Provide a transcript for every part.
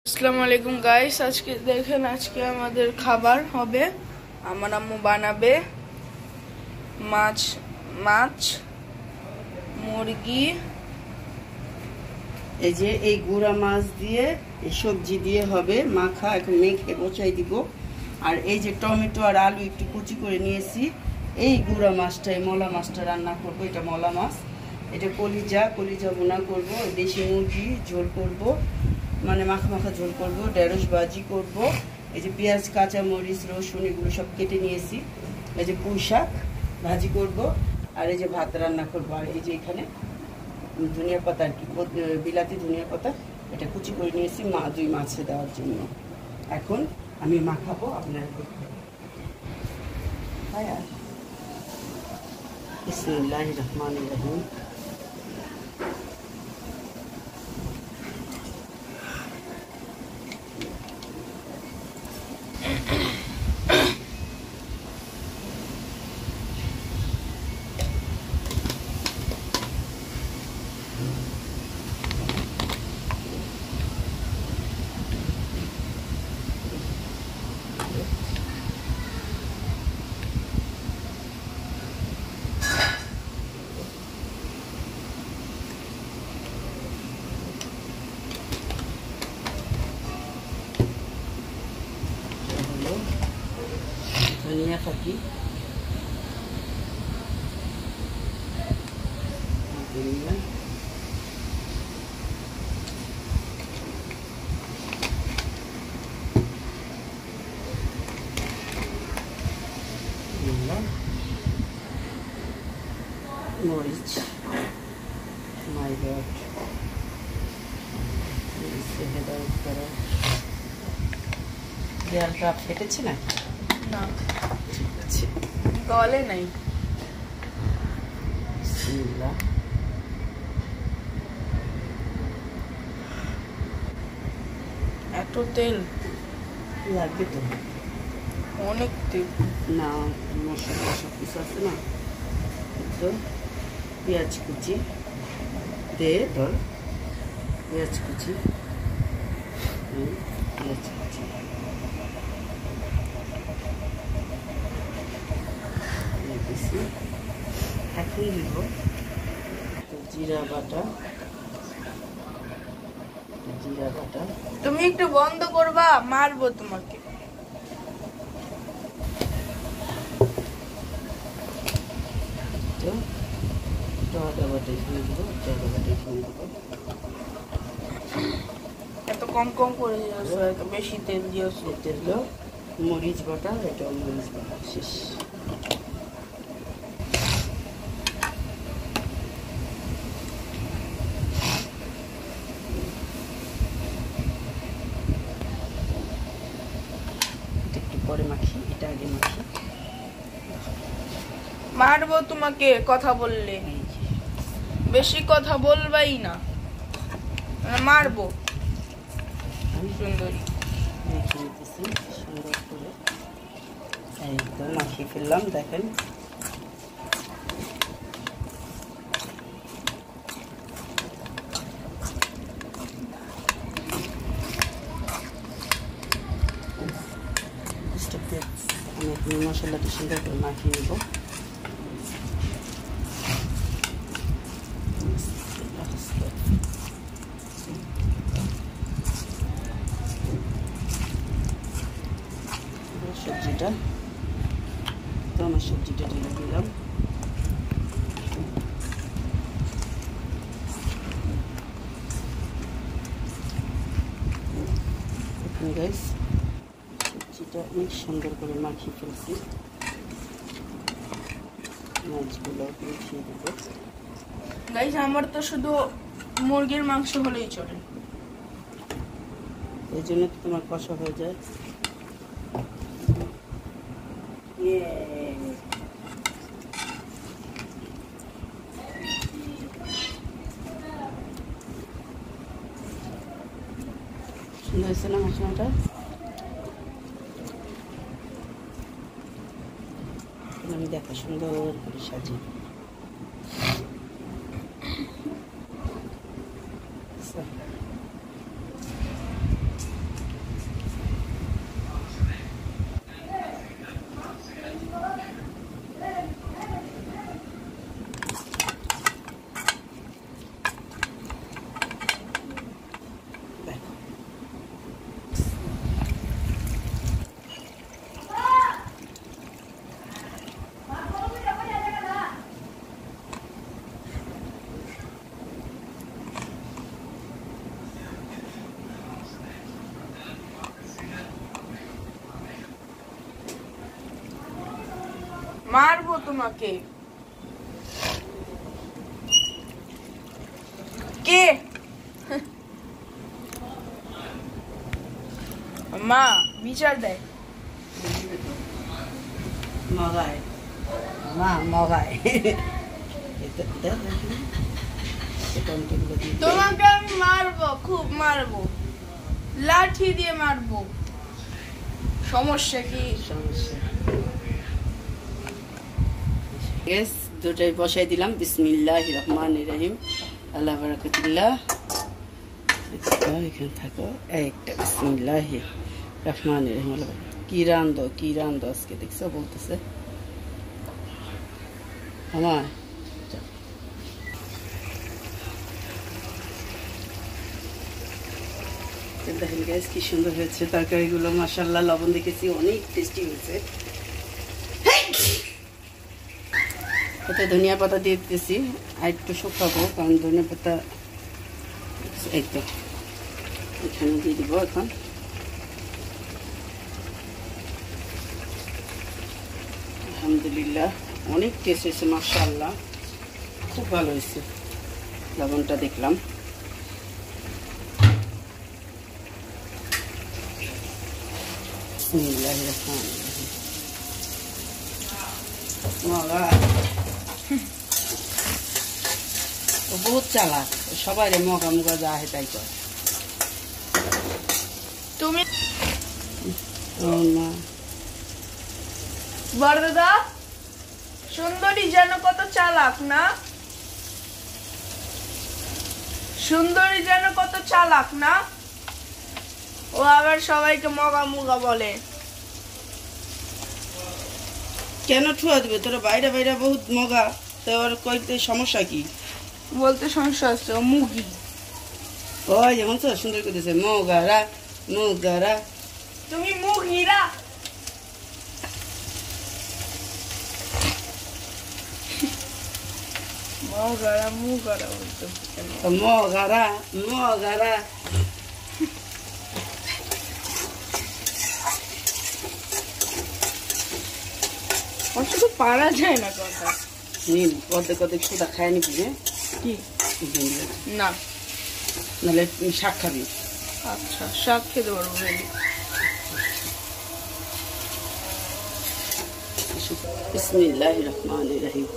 আসসালামু আলাইকুম গাইস, আজকে দেখেন আমাদের খাবার হবে। আমার আম্মু বানাবে মাছ মাছ মুরগি। এই যে এই গুঁড়া মাছ দিয়ে এই সবজি দিয়ে হবে মাখা। এখন মেখে বসাই দিব। আর এই যে টমেটো আর আলু একটু কুচি করে নিয়েছি। এই গুঁড়া মাছটা, এই মলা মাছটা রান্না করব। এটা মলা মাছ, এটা কলিজা ভুনা করব। দেশি মুরগি ঝোল করব, মানে মাখা মাখা ঝোল করব। ঢেঁড়স ভাজি করব। এই যে পেঁয়াজ, কাঁচা মরিচ, রসুন এগুলো সব কেটে নিয়েছি। এই যে পুঁই শাক ভাজি করব। আর এই যে ভাত রান্না করব। আর এই যে এখানে ধনিয়া পাতা, আর কি বিলাতি ধনিয়া পাতা, এটা কুচি করে নিয়েছি দুই মাছে দেওয়ার জন্য। এখন আমি মাখাবো, আপনারা দেখবেন। বিসমিল্লাহির রহমানির রহিম। ধনিয়া পাতি, মরিচ, মাই গড, দেয়ালটা ফেটেছে না? না, ঠিক আছে, গলে নাই। এত তেল লাগবে তো, অনেক তেল। না মশলা সব কিছু আছে না। তো পেঁয়াজ কুচি দে, ধর পেঁয়াজ কুচি, পেঁয়াজ কুচি, এখন দিব জিরা বাটা। তুমি একটু বন্ধ করবা, মারবো তোমাকে। এত কম কম করে দিয়েছো, এত বেশি তেল দিয়েছো। তেল, মরিচ বাটা, এটা মরিচ বাটা শেষ। একটু পরে মাখি, এটা আগে মাখি। মারবো তোমাকে কথা বললে, বেশি কথা বলবাই না, মারবো। সুন্দরী সুন্দর করে একদম মাখিয়ে ফেললাম, দেখেন। আমি মশলাটা সুন্দর করে মাখিয়ে নেব। সবজিটা তো আমার সবজিটা ঢেলে দিলাম। গাইস, সবজিটা অনেক সুন্দর করে মাখিয়ে ফেলছি। মাছগুলো মিশিয়ে দেবো। গাইস, আমার তো শুধু মুরগির মাংস হলেই চলে, এই জন্য তো তোমার কষা হয়ে যায়। সুন্দর হয়েছে না মশলাটা? আমি দেখো সুন্দর করে সাজিয়ে মারবো তোমাকে। কে? মা বিচার দেয়। মগায় মা মগায়। তোমাকে আমি মারবো, খুব মারবো, লাঠি দিয়ে মারবো। সমস্যা কি? সমস্যা গ্যাস দুটাই বসাই দিলাম। বিসমিল্লাহির রহমানির রহিম। আল্লাহ বারাকাতুল্লাহ। এখানে থাকো একটা। বিসমিল্লাহির রহমানির রহিম। কি রান্ধো আজকে দেখছো বলতেছে আমার। দেখেন গ্যাস কি সুন্দর হয়েছে তরকারিগুলো, মাশাআল্লাহ। লবণ দেখেছি অনেক টেস্টি হয়েছে। এতে ধনিয়া পাতা দিয়ে দিতেছি, আর একটু শুকাবো কারণ ধনিয়া পাতা এই তো এখানে দিয়ে দিব এখন। আলহামদুলিল্লাহ অনেক টেস্ট হয়েছে, মাশাআল্লাহ খুব ভালো হয়েছে। লবণটা দেখলাম। বিসমিল্লাহির রহমানির রহিম। ও বহুত চালাক, সবাই মগা মুগা যা হয় তাই কর। তুমি বড়দা সুন্দরী যেন কত চালাক না, সুন্দরী যেন কত চালাক না। ও আবার সবাইকে মগা মুগা বলে। কেন ঠুয়া দেবে? তোরা বাইরে বাইরে বহুত মগা, তো ওর কইতে সমস্যা কি? বলতে সমস্যা আছে, ও মুগি। ওই যেমন তো সুন্দর করতেছে মগারা মগারা। তুমি মুগিরা। মগারা মুগারা বলতে মগারা মগারা। শুধু পারা যায় না কথা। নিন অর্ধেক অর্ধেক সুদা খায় নিবি। কি না নাহলে শাক খাবি। আচ্ছা শাক খেতে পারবো। বিসমিল্লাহির রহমানির রহিম।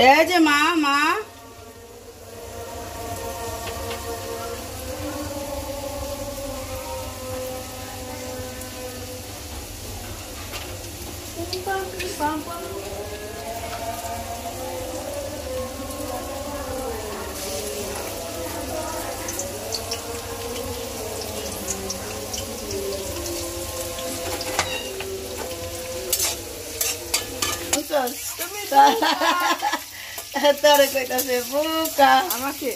এই যে মা মা তুমি তোরে কইতাছে বোকা আমাকে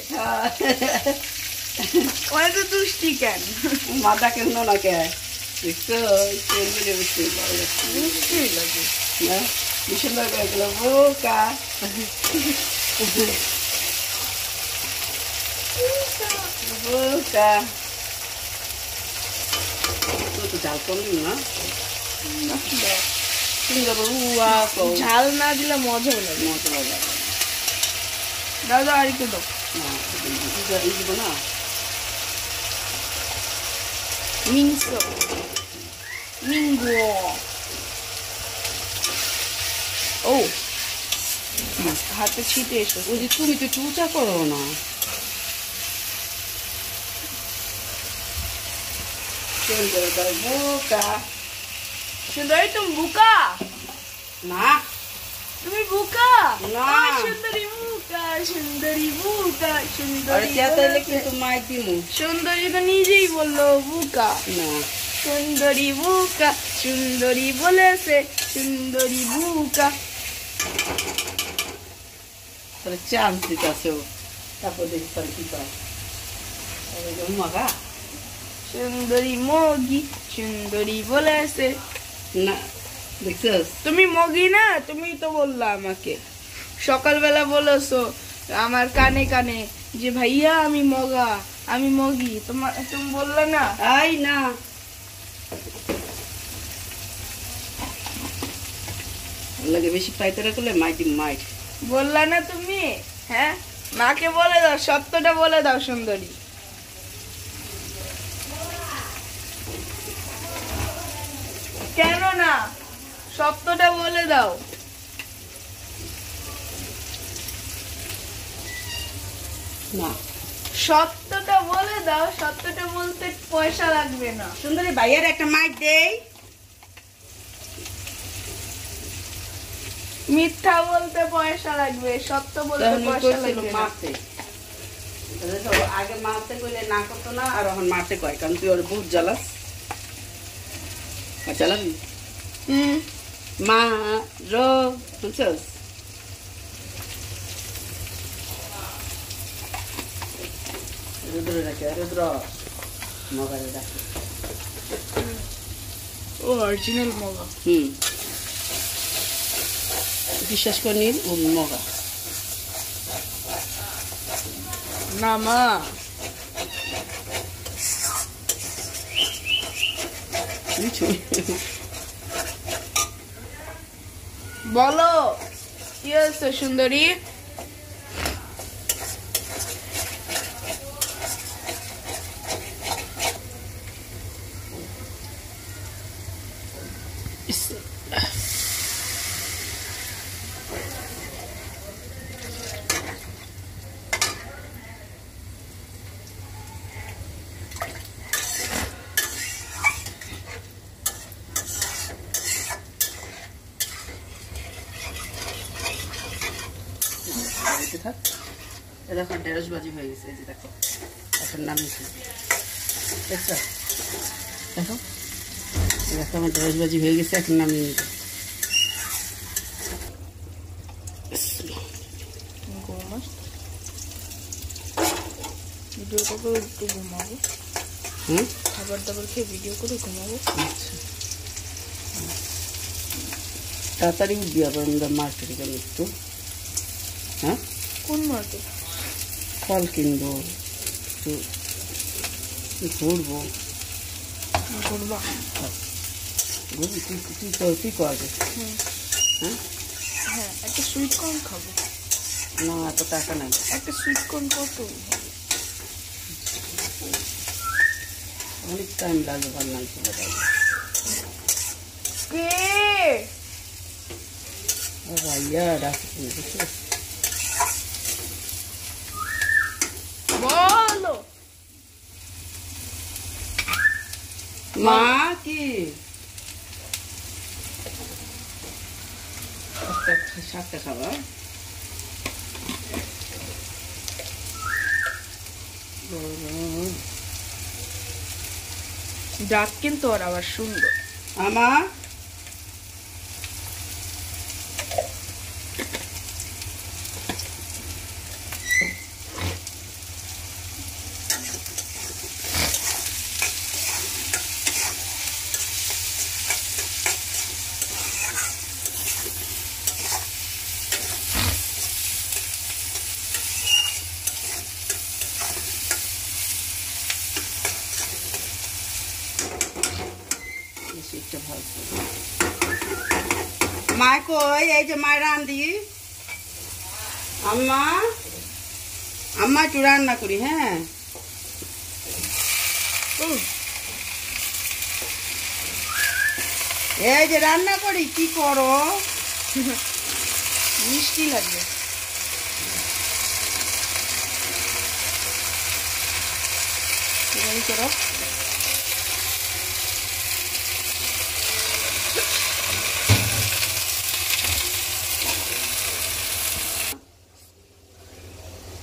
অনেক দুষ্টি কেন? মাথা কেন না কে দেখছো? দুষ্টি লাগে না কি সুন্দর করে গেল বোকা। বোকা তুই তো জাল করলি না? ঝাল না দিলে মজা লাগে। মজা লাগে দাদা আর একটু দাও। দিব না মিংসো মিঙ্গো। ও হাতে ছিটে এসো। ওই যে তুমি তো চুচা করো না। বোকা সুন্দরী তুমি বুকা না, তুমি বুকা না। সুন্দরী বুকা সুন্দরী বুকা আরে সুন্দরী চেতাইলে কিন্তু মাই দিমু। সুন্দরী তো নিজেই বললো বুকা। না সুন্দরী বুকা সুন্দরী বলেছে সুন্দরী বুকা। তাহলে চান্স দিতেছে ও, তারপর দেখি তাহলে কি পায়। মগা সুন্দরী মগি সুন্দরী বলেছে। না দেখছিস? তুমি মগি না? তুমি তো বললা আমাকে সকালবেলা বলেছো আমার কানে কানে যে ভাইয়া আমি মগা, আমি মগি, তুমি বললে না? আই না, লাগে বেশি পাইতারা করলে মাইটি মাইট। বললা না তুমি? হ্যাঁ, মাকে বলে দাও, সত্যটা বলে দাও সুন্দরী। কেন না, সত্যটা বলে দাও। না, সত্যটা বলে দাও, সত্যটা বলতে পয়সা লাগবে না। সুন্দরী ভাইয়ার একটা মাইট দেই। মিথ্যা বলতে পয়সা লাগবে, সত্য বলতে পয়সা লাগবে না। আগে মারতে কইলে না করতো না, আর এখন মারতে কয়, কারণ তুই ওর বহুত জ্বালাস। চালাবি মা রো, বুঝছস? রুদ্র রাখে, রুদ্র মগারে রাখে। ও অরিজিনাল মগা। বিশ্বাস করি ও মগা না মা, বলো কি হয়েছে সুন্দরী? থাক, দেখো ঢেঁড়স ভাজি হয়ে গেছে। এই যে দেখো, এখন নামিয়েছি, দেখছো? দেখো দেখো আমার ঢেঁড়স ভাজি হয়ে গেছে, এখন নামিয়ে নিতে। ভিডিও করে একটু ঘুমাবো। খাবার দাবার খেয়ে ভিডিও করে ঘুমাবো। আচ্ছা, তাড়াতাড়ি উঠবি আবার মার্কেটে গেলে একটু। হ্যাঁ, কোন মার্কেট? ফল কিনবো, একটু ঘুরবো। ঘুরবা? ঘুরবি তুই কর আগে। হ্যাঁ হ্যাঁ, একটা সুইট কর্ন খাবো। না, এত টাকা নাই। একটা সুইট কর্ন কত? অনেক টাইম লাগবে, বান্নাই চলে যাবে। কে ভাইয়া ডাকছি, বুঝছিস? বলো। মা কি শাকটা খাবা? ডাক কিন্তু ওর আবার সুন্দর। আমা মা কই? এই যে মা রান্দি। আম্মা, আম্মা একটু রান্না করি। হ্যাঁ, এই যে রান্না করি, কি করো? মিষ্টি লাগবে। করো।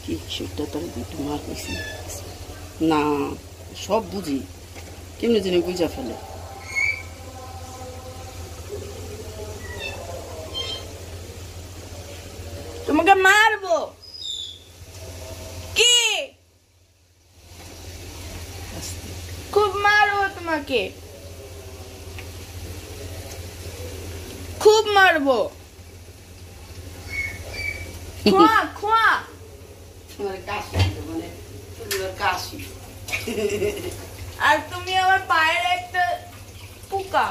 কি সেটা তার একটু মার কইছি না, সব বুঝি, কেমনি জানি বুঝা ফেলে। তোমাকে মারবো কি? খুব মারবো তোমাকে, খুব মারবো। খোয়া খোয়া মানে কাশি মানে কাশি। আর তুমি আমার পায়ের একটা পোকা।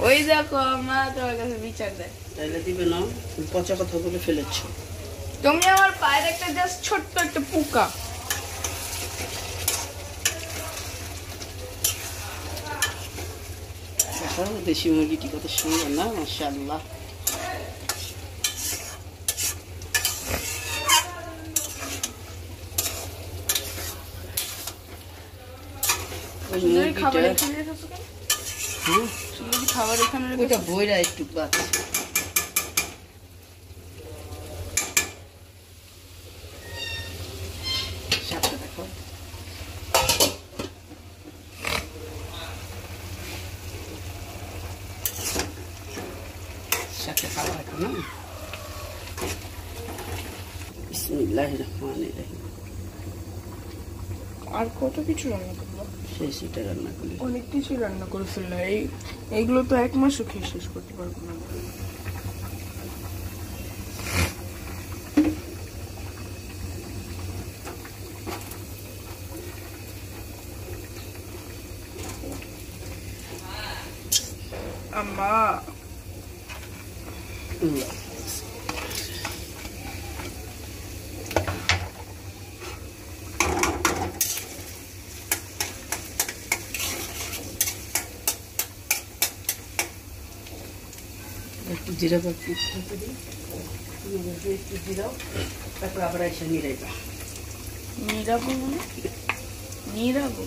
ওই দেখো মা তোমার কাছে বিচার দেয়। তাইলে দিবে না, পচা কথা বলে ফেলেছ। তুমি আমার পায়ের একটা জাস্ট ছোট্ট একটা পোকা। দেশি মুরগিটি কত সুন্দর না, মাশাআল্লাহ। খাবার এখানে ওইটা বইরা একটু বাচ্চা সাথে দেখো সাথে খাওয়া এখন না। বিসমিল্লাহির রহমানির রহিম। আর কত কিছু রান্না করবো, সেটা রান্না করি, অনেক কিছু রান্না করে ফেললাম। এইগুলো তো এক মাসও খেয়ে শেষ করতে পারবো না। আম্মা একটু জিরা বাটি একটু জিরাও, তারপর আবার এসে নিরাইবা। নিরাবো মানে নিরাবো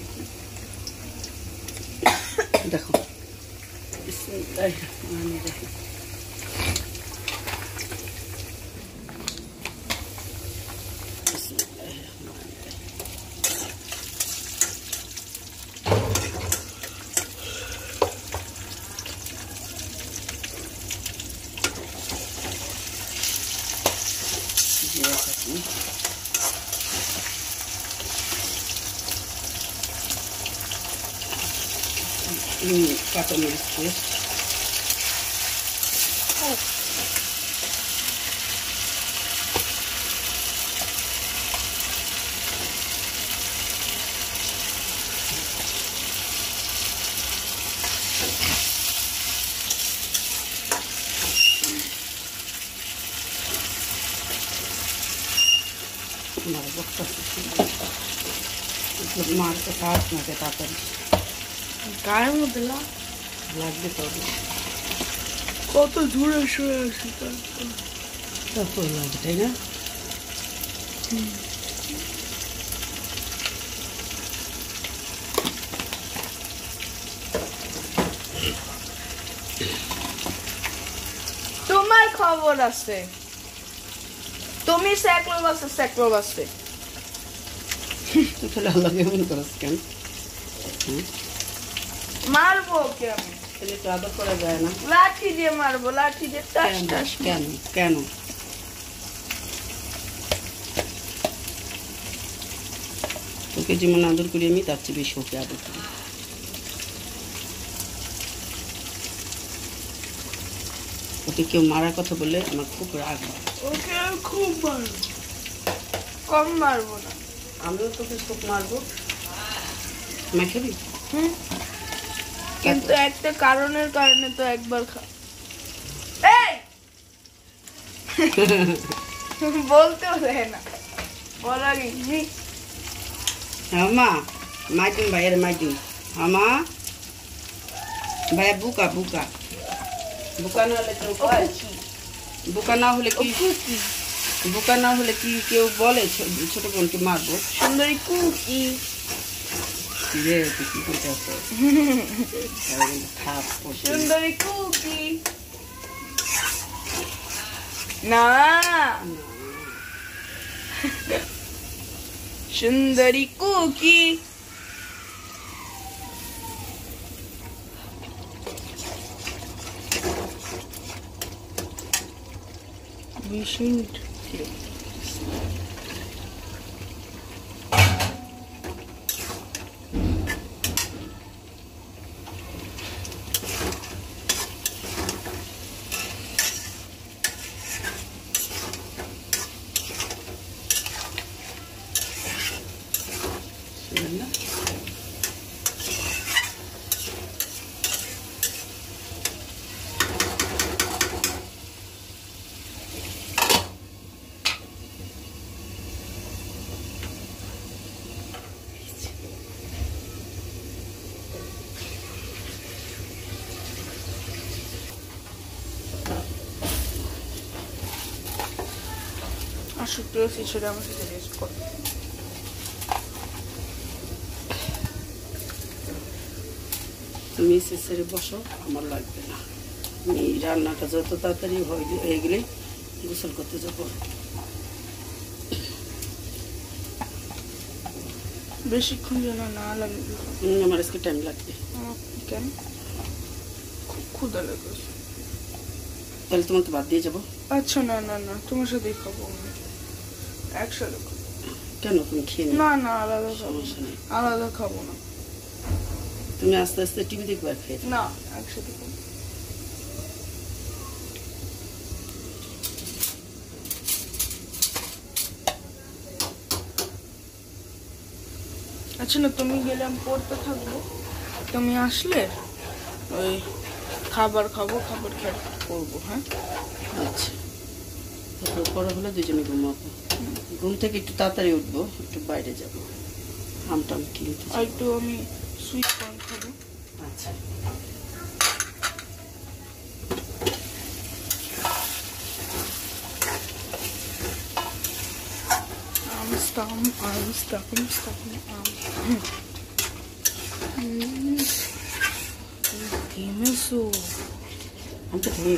দেখো বিসমিল্লাহির রহমানির রহিম। বিসমিল্লাহির রহমানির রহিম। জিরা চাটনি, কাঁচামরিচ পেস্ট, মারতে কাজ নাকে তাড়াতাড়ি গায়ের মধ্যে লাগবে, তবে কত দূরে শুয়ে আছি তারপর লাগবে, তাই না? তোমার খবর আছে, তুমি স্যাকলো বাসে তুই তাহলে আল্লাহ কেমন করিস কেন? মারবো ওকে আমি, তাহলে তো আদর করা যায় না। লাঠি দিয়ে মারবো, লাঠি দিয়ে টাস টাস। কেন কেন? তোকে যেমন আদর করি আমি, তার চেয়ে বেশি ওকে আদর করি। ওকে কেউ মারার কথা বললে আমার খুব রাগ হয়। ওকে খুব মারবো, কম মারবো না। আমিও তোকে খুব মারবো, মা খাবি? কিন্তু একটা কারণে তো একবার বলতেও দেয় না, বলার মা মাইদিন ভাইয়ের মাইদিন আমা ভাইয়া বুকা বুকা বুকা না হলে কেউ কয়? বুকা না হলে কি, বুকা না হলে কি কেউ বলে ছোট বোনকে মারবো? সুন্দরী কুকি রে তুই কি করতে আসো? সুন্দরী কুকি না, সুন্দরী কুকি। 20 মিনিট আসক্তি হয়েছি সেটা আমার সাথে রেস্ট করো। তুমি ছেড়ে বসো, আমার লাগবে না। আমি রান্নাটা যত তাড়াতাড়ি হয়ে গেলে গোসল করতে যাবো। বেশিক্ষণ যেন না লাগে। আমার আজকে টাইম লাগবে। কেন? খুব ক্ষুধা লেগেছে। তাহলে তোমাকে বাদ দিয়ে যাবো। আচ্ছা না না না, তোমার সাথেই খাবো আমি, একসাথে খাবো। কেন? তুমি খেয়ে নিও। না না, আলাদা খাবো। সমস্যা নেই, আলাদা খাবো না। তুমি আস্তে আস্তে টিভি দেখবে আর খেয়ে না, একসাথে খাবো। আচ্ছা না, তুমি গেলে আমি পড়তে থাকবো, তুমি আসলে ওই খাবার খাবো, খাবার খেয়ে পড়বো। হ্যাঁ আচ্ছা, পরে হলে দুজনে ঘুমাবো। ঘুম থেকে একটু তাড়াতাড়ি উঠবো, একটু বাইরে যাবো, আমটাম কিনতে। আর একটু আমি সুইট কর্ন খাবো। আচ্ছা, Dime eso. আমটা খেয়ে